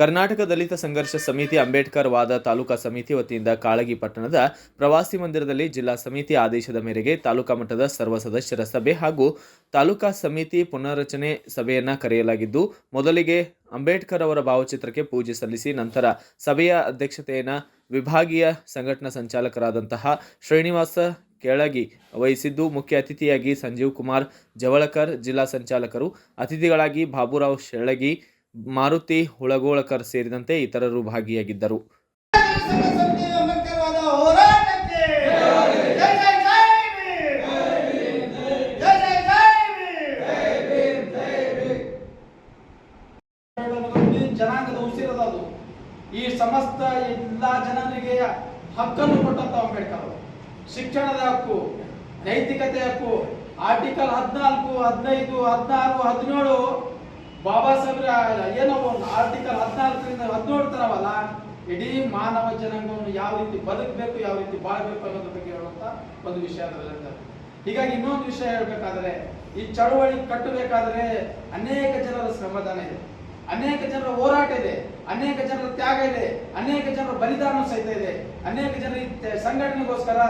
ಕರ್ನಾಟಕ ದಲಿತ ಸಂಘರ್ಷ ಸಮಿತಿ ಅಂಬೇಡ್ಕರ್ ವಾದ ತಾಲೂಕಾ ಸಮಿತಿ ವತಿಯಿಂದ ಕಾಳಗಿ ಪಟ್ಟಣದ ಪ್ರವಾಸಿ ಮಂದಿರದಲ್ಲಿ ಜಿಲ್ಲಾ ಸಮಿತಿ ಆದೇಶದ ಮೇರೆಗೆ ತಾಲೂಕಾ ಮಟ್ಟದ ಸರ್ವ ಸದಸ್ಯರ ಸಭೆ ಹಾಗೂ ತಾಲೂಕಾ ಸಮಿತಿ ಪುನರ್ರಚನೆ ಸಭೆಯನ್ನ ಕರೆಯಲಾಗಿದ್ದು, ಮೊದಲಿಗೆ ಅಂಬೇಡ್ಕರ್ ಅವರ ಭಾವಚಿತ್ರಕ್ಕೆ ಪೂಜೆ ಸಲ್ಲಿಸಿ ನಂತರ ಸಭೆಯ ಅಧ್ಯಕ್ಷತೆಯನ್ನು ವಿಭಾಗೀಯ ಸಂಘಟನಾ ಸಂಚಾಲಕರಾದಂತಹ ಶ್ರೀನಿವಾಸ ಕೆಳಗಿ ವಹಿಸಿದ್ದು, ಮುಖ್ಯ ಅತಿಥಿಯಾಗಿ ಸಂಜೀವ್ ಕುಮಾರ್ ಜವಳಕರ್ ಜಿಲ್ಲಾ ಸಂಚಾಲಕರು, ಅತಿಥಿಗಳಾಗಿ ಬಾಬುರಾವ್ ಶೆಳಗಿ, ಮಾರುತಿ ಹುಳಗೋಳಕರ್ ಸೇರಿದಂತೆ ಇತರರು ಭಾಗಿಯಾಗಿದ್ದರು. ಜನಾಂಗದ ಉಸಿರದು ಈ ಸಮಸ್ತ ಎಲ್ಲಾ ಜನರಿಗೆ ಹಕ್ಕನ್ನು ಕೊಟ್ಟಂತ ಅಂಬೇಡ್ಕರ್ ಅವರು. ಶಿಕ್ಷಣದ ಹಕ್ಕು, ನೈತಿಕತೆ ಹಕ್ಕು, ಆರ್ಟಿಕಲ್ 14, 15, 16, 17 ಬಾಬಾ ಸಾಹೇಬ್ರ ಏನೋ ಒಂದು ಆರ್ಟಿಕಲ್ 14ರಿಂದ 17 ತರವಲ್ಲ, ಇಡೀ ಮಾನವ ಜನಾಂಗವನ್ನು ಯಾವ ರೀತಿ ಬದುಕಬೇಕು, ಯಾವ ರೀತಿ ಬಾಳ್ಬೇಕು ಅನ್ನೋದ್ರ ಬಗ್ಗೆ ಹೇಳುವಂತ ಒಂದು ವಿಷಯ ಅದರಲ್ಲಿ. ಹೀಗಾಗಿ ಇನ್ನೊಂದು ವಿಷಯ ಹೇಳ್ಬೇಕಾದ್ರೆ, ಈ ಚಳವಳಿ ಕಟ್ಟಬೇಕಾದ್ರೆ ಅನೇಕ ಜನರ ಶ್ರಮದಾನ ಇದೆ, ಅನೇಕ ಜನರ ಹೋರಾಟ ಇದೆ, ಅನೇಕ ಜನರ ತ್ಯಾಗ ಇದೆ, ಅನೇಕ ಜನರ ಬಲಿದಾನ ಸಹಿತ ಇದೆ, ಅನೇಕ ಜನರ ಸಂಘಟನೆಗೋಸ್ಕರ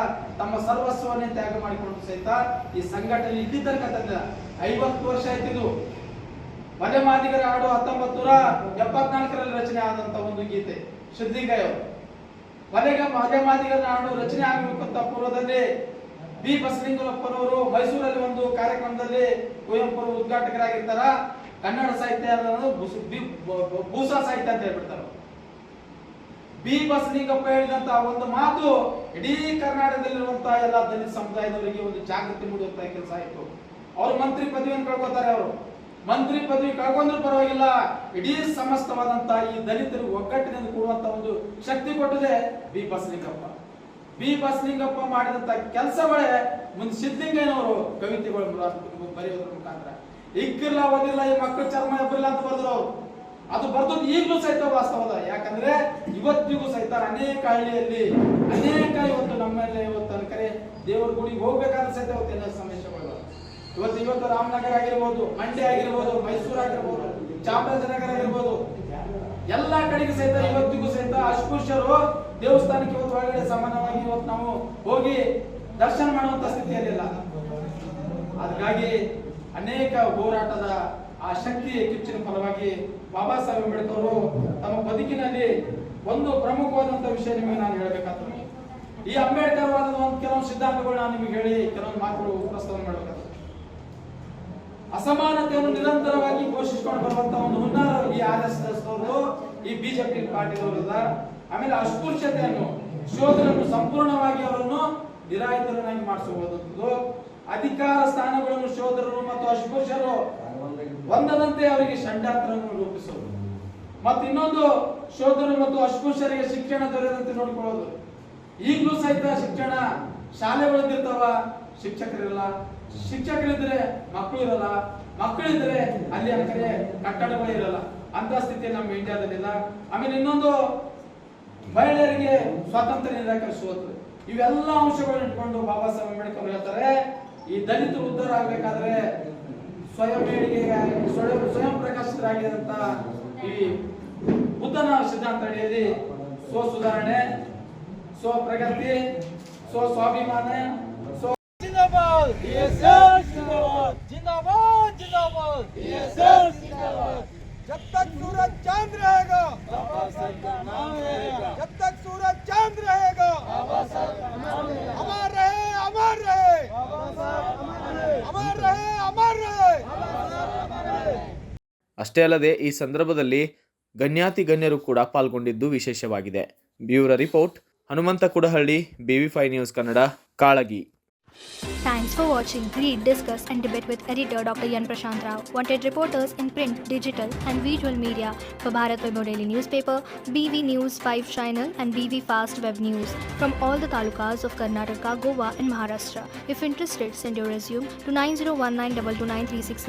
ತಮ್ಮ ಸರ್ವಸ್ವವನ್ನೇ ತ್ಯಾಗ ಮಾಡಿಕೊಂಡು ಸಹಿತ ಈ ಸಂಘಟನೆ ಇಲ್ಲಿ ತನಕ ತಂದ 50 ವರ್ಷ ಆಯ್ತಿದ್ದು. ಮಲೆ ಮಾದಿಗರ ಹಾಡು 1974ರಲ್ಲಿ ರಚನೆ ಆದಂತ ಒಂದು ಗೀತೆ ಸಿದ್ಲಿಂಗಯ್ಯ ಅವರು. ಮಲೆ ಮಾದಿಗರ ಹಾಡು ರಚನೆ ಆಗಬೇಕಂತ ಪೂರ್ವದಲ್ಲಿ ಬಿ ಬಸಲಿಂಗಪ್ಪನವರು ಮೈಸೂರಲ್ಲಿ ಒಂದು ಕಾರ್ಯಕ್ರಮದಲ್ಲಿ ಕುವೆಂಪು ಉದ್ಘಾಟಕರಾಗಿರ್ತಾರ. ಕನ್ನಡ ಸಾಹಿತ್ಯ ಭೂಸಾ ಸಾಹಿತ್ಯ ಅಂತ ಹೇಳ್ಬಿಡ್ತಾರ. ಬಿ ಬಸಲಿಂಗಪ್ಪ ಹೇಳಿದಂತ ಒಂದು ಮಾತು ಇಡೀ ಕರ್ನಾಟಕದಲ್ಲಿರುವಂತಹ ಎಲ್ಲ ದಲಿತ ಸಮುದಾಯದವರಿಗೆ ಒಂದು ಜಾಗೃತಿ ಮೂಡುವಂತಹ ಕೆಲಸ ಆಯ್ತು. ಅವರು ಮಂತ್ರಿ ಪದವಿಯನ್ನು ಕಳ್ಕೊತಾರೆ. ಅವರು ಮಂತ್ರಿ ಪದವಿ ಕಳ್ಕೊಂಡ್ರೂ ಪರವಾಗಿಲ್ಲ, ಇಡೀ ಸಮಸ್ತವಾದಂತಹ ಈ ದಲಿತರಿಗೆ ಒಗ್ಗಟ್ಟಿನಿಂದ ಕೊಡುವಂತ ಒಂದು ಶಕ್ತಿ ಕೊಟ್ಟಿದೆ ಬಿ ಬಸಲಿಂಗಪ್ಪ. ಬಿ ಬಸಲಿಂಗಪ್ಪ ಮಾಡಿದಂತ ಕೆಲಸಗಳೇ ಮುಂದೆ ಸಿದ್ಲಿಂಗಯ್ಯನವರು ಕವಿತೆಗಳು ಬರೆಯೋದ್ರ ಮುಖಾಂತರ ಇಕ್ಕಿಲ್ಲ ಓದಿಲ್ಲ ಈ ಮಕ್ಕಳ ಚರ್ಮ ಎಬ್ಬರಿಲ್ಲ ಅಂತ ಬರೆದ್ರು. ಅವರು ಅದು ಬರ್ದದ್ದು ಈಗಲೂ ಸಹಿತ ವಾಸ್ತವದ. ಯಾಕಂದ್ರೆ ಇವತ್ತಿಗೂ ಸಹಿತ ಅನೇಕ ಹಳ್ಳಿಯಲ್ಲಿ ಅನೇಕ ಇವತ್ತು ನಮ್ಮಲ್ಲಿ ಇವತ್ತು ಅನ್ಕರೆ ದೇವರ ಗುಡಿಗೆ ಹೋಗ್ಬೇಕಾದ್ರೆ ಸಹಿತ ಇವತ್ತು ಸಮಸ್ಯೆಗಳು ಇವತ್ತು ರಾಮನಗರ ಆಗಿರ್ಬೋದು, ಮಂಡ್ಯ ಆಗಿರ್ಬೋದು, ಮೈಸೂರು ಆಗಿರ್ಬೋದು, ಚಾಮರಾಜನಗರ ಆಗಿರ್ಬೋದು, ಎಲ್ಲಾ ಕಡೆಗೆ ಸಹಿತ ಇವತ್ತಿಗೂ ಸಹಿತ ಅಸ್ಪೃಶ್ಯರು ದೇವಸ್ಥಾನಕ್ಕೆ ಇವತ್ತು ಒಳಗಡೆ ಸಮಾನವಾಗಿ ಇವತ್ತು ನಾವು ಹೋಗಿ ದರ್ಶನ ಮಾಡುವಂತ ಸ್ಥಿತಿಯಲ್ಲಿಲ್ಲ. ಅದಕ್ಕಾಗಿ ಅನೇಕ ಹೋರಾಟದ ಆ ಶಕ್ತಿ ಕಿಚ್ಚಿನ ಫಲವಾಗಿ ಬಾಬಾ ಸಾಹೇಬ್ ಅಂಬೇಡ್ಕರ್ ಅವರು ತಮ್ಮ ಬದುಕಿನಲ್ಲಿ ಒಂದು ಪ್ರಮುಖವಾದಂತ ವಿಷಯ ನಿಮಗೆ ನಾನು ಹೇಳ್ಬೇಕಾಗ್ತದೆ. ಈ ಅಂಬೇಡ್ಕರ್ ವಾದದ ಒಂದು ಕೆಲವೊಂದು ಸಿದ್ಧಾಂತಗಳು ನಾನು ನಿಮಗೆ ಹೇಳಿ ಕೆಲವೊಂದು ಮಾತುಗಳು ಪ್ರಸ್ತಾವನೆ ಮಾಡಬೇಕಾಗ್ತದೆ. ಅಸಮಾನತೆಯನ್ನು ನಿರಂತರವಾಗಿ ಘೋಷಿಸಿಕೊಂಡು ಬರುವಂತ ಒಂದು ಹುನ್ನಾರ ಈ RSS ಅವರು, ಈ ಬಿಜೆಪಿ ಪಾರ್ಟಿದವರು. ಆಮೇಲೆ ಅಸ್ಪೃಶ್ಯತೆಯನ್ನು ಶೋಧನನ್ನು ಸಂಪೂರ್ಣವಾಗಿ ಅವರನ್ನು ನಿರಾಯುಧರನ್ನಾಗಿ ಮಾಡಿಸಬಹುದು. ಅಧಿಕಾರ ಸ್ಥಾನಗಳನ್ನು ಶೋಧರರು ಮತ್ತು ಅಸ್ಪೃಶ್ಯರು ಒಂದದಂತೆ ಅವರಿಗೆ ಷಡ್ಯಂತ್ರವನ್ನು ರೂಪಿಸುವುದು ಮತ್ತು ಇನ್ನೊಂದು ಶೋಧರು ಮತ್ತು ಅಸ್ಪೃಶ್ಯರಿಗೆ ಶಿಕ್ಷಣ ದೊರೆಯದಂತೆ ನೋಡಿಕೊಳ್ಳೋದು. ಈಗಲೂ ಸಹಿತ ಶಿಕ್ಷಣ ಶಾಲೆಗಳಿರ್ತಾವ, ಶಿಕ್ಷಕರಿರಲ್ಲ, ಶಿಕ್ಷಕರಿದ್ರೆ ಮಕ್ಕಳು ಇರಲ್ಲ, ಮಕ್ಕಳಿದ್ರೆ ಅಲ್ಲಿ ಕಡೆ ಕಟ್ಟಡಗಳು ಇರಲ್ಲ. ಅಂತ ಸ್ಥಿತಿ ನಮ್ಮ ಇಂಡಿಯಾದಲ್ಲಿಲ್ಲ. ಆಮೇಲೆ ಇನ್ನೊಂದು ಮಹಿಳೆಯರಿಗೆ ಸ್ವಾತಂತ್ರ್ಯ ನಿರಾಕರಿಸುವುದು. ಇವೆಲ್ಲ ಅಂಶಗಳನ್ನು ಇಟ್ಕೊಂಡು ಬಾಬಾ ಸಾಹೇಬ್ ಅಂಬೇಡ್ಕರ್ ಹೇಳ್ತಾರೆ, ಈ ದಲಿತರು ಉದ್ಧಾರ ಆಗ್ಬೇಕಾದ್ರೆ ಸ್ವಯಂ ಪ್ರಕಾಶಿತರಾಗಿರುವಂತ ಈ ಬುದ್ಧನ ಸಿದ್ಧಾಂತ ಅಡಿಯಲ್ಲಿ ಸ್ವ ಸುಧಾರಣೆ, ಸ್ವ ಪ್ರಗತಿ, ಸ್ವ ಸ್ವಾಭಿಮಾನ, जिंदाबाद जिंदाबाद जिंदाबाद जिंदाबाद जिंदाबाद। जब तक सूरज चांद रहेगा बाबा साहब का नाम रहेगा, जब तक सूरज चांद रहेगा बाबा साहब का नाम रहेगा। अमर रहे अमर रहे बाबा साहब, अमर रहे अमर रहे बाबा साहब, अमर रहे। ಅಷ್ಟೇ ಅಲ್ಲದೆ ಈ ಸಂದರ್ಭದಲ್ಲಿ ಗಣ್ಯಾತಿ ಗಣ್ಯರು ಕೂಡ ಪಾಲ್ಗೊಂಡಿದ್ದು ವಿಶೇಷವಾಗಿದೆ. Bureau report, Hanumanth Kudahalli, BV5 news Kannada, Kalagi. Thanks for watching. Read, discuss and debate with editor Dr. Yan Prashant Rao. Wanted reporters in print, digital and visual media for Bharat Vaibhav Daily Newspaper, BV News 5 Channel and BV Fast Web News from all the talukas of Karnataka, Goa and Maharashtra. If interested, send your resume to 9019229369.